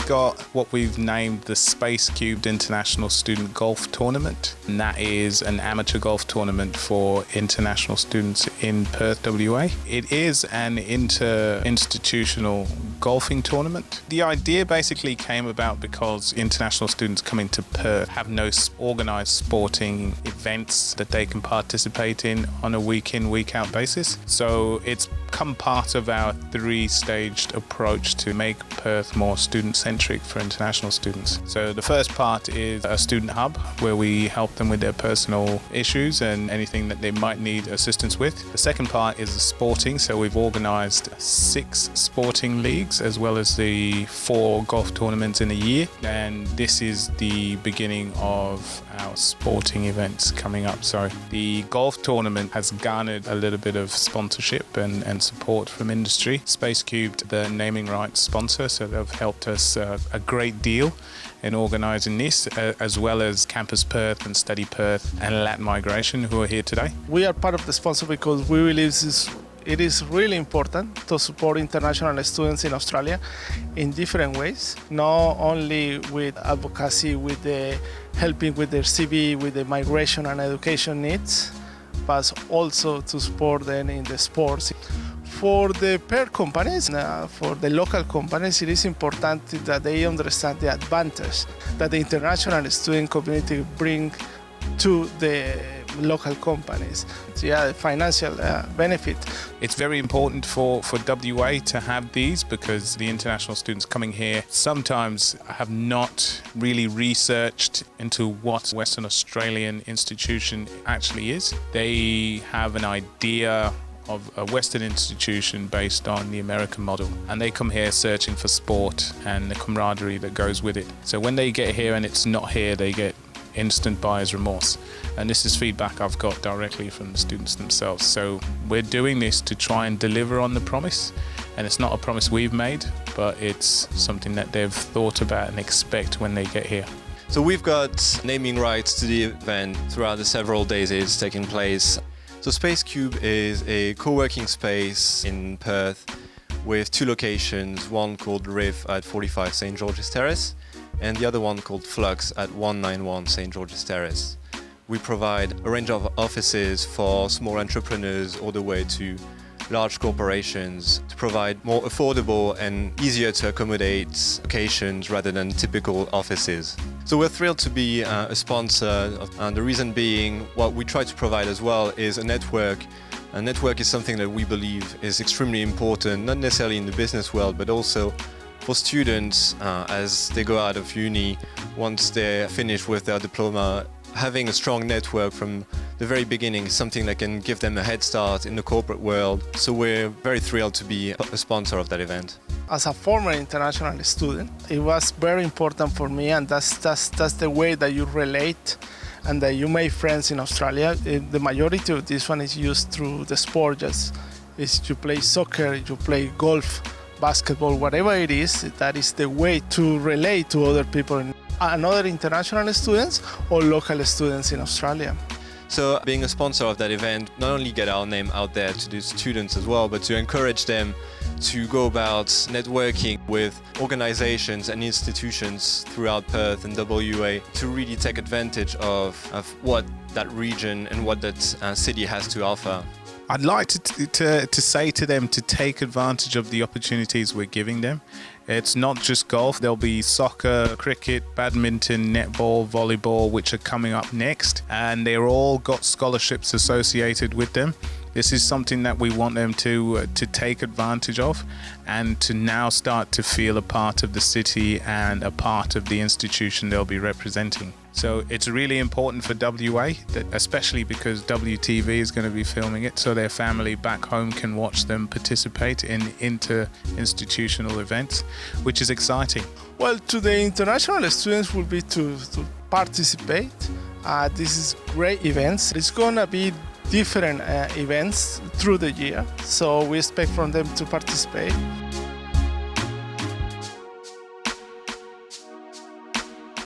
got what we've named the Spacecubed International Student Golf Tournament, and that is an amateur golf tournament for international students in Perth, WA. It is an inter-institutional golfing tournament. The idea basically came about because international students coming to Perth have no organised sporting events that they can participate in on a week-in, week-out basis. So it's become part of our three-staged approach to make Perth more student-centric for international students. So the first part is a student hub where we help them with their personal issues and anything that they might need assistance with. The second part is the sporting, so we've organised 6 sporting leagues as well as the 4 golf tournaments in a year, and this is the beginning of our sporting events coming up. So the golf tournament has garnered a little bit of sponsorship and support from industry. Spacecubed, the naming rights sponsor, so they've helped us a great deal in organising this, as well as Campus Perth and Study Perth and Latin Migration, who are here today. We are part of the sponsor because we believe it is really important to support international students in Australia in different ways, not only with advocacy, with the helping with their CV, with the migration and education needs, but also to support them in the sports. For the pair companies, for the local companies, it is important that they understand the advantage that the international student community bring to the local companies. Yeah, the financial benefit. It's very important for WA to have these because the international students coming here sometimes have not really researched into what Western Australian institution actually is. They have an idea of a Western institution based on the American model, and they come here searching for sport and the camaraderie that goes with it. So when they get here and it's not here, they get instant buyer's remorse, and this is feedback I've got directly from the students themselves. So we're doing this to try and deliver on the promise, and it's not a promise we've made, but it's something that they've thought about and expect when they get here. So we've got naming rights to the event throughout the several days it's taking place. So Spacecubed is a co-working space in Perth with 2 locations, one called Riv at 45 St George's Terrace and the other one called Flux at 191 St George's Terrace. We provide a range of offices for small entrepreneurs all the way to large corporations to provide more affordable and easier to accommodate locations rather than typical offices. So we're thrilled to be a sponsor, and the reason being what we try to provide as well is a network. A network is something that we believe is extremely important, not necessarily in the business world, but also for students as they go out of uni, once they're finished with their diploma. Having a strong network from the very beginning is something that can give them a head start in the corporate world. So we're very thrilled to be a sponsor of that event. As a former international student, it was very important for me, and that's the way that you relate and that you make friends in Australia. The majority of this one is used through the sport. Just is you play soccer, you play golf, basketball, whatever it is, that is the way to relate to other people and other international students or local students in Australia. So being a sponsor of that event, not only get our name out there to the students as well, but to encourage them to go about networking with organizations and institutions throughout Perth and WA to really take advantage of what that region and what that city has to offer. I'd like to say to them to take advantage of the opportunities we're giving them. It's not just golf. There'll be soccer, cricket, badminton, netball, volleyball, which are coming up next, and they're all got scholarships associated with them. This is something that we want them to take advantage of and to now start to feel a part of the city and a part of the institution they'll be representing. So it's really important for WA, especially because WTV is going to be filming it, so their family back home can watch them participate in inter-institutional events, which is exciting. Well, to the international students will be to participate. This is great events. It's going to be different events through the year, so we expect from them to participate.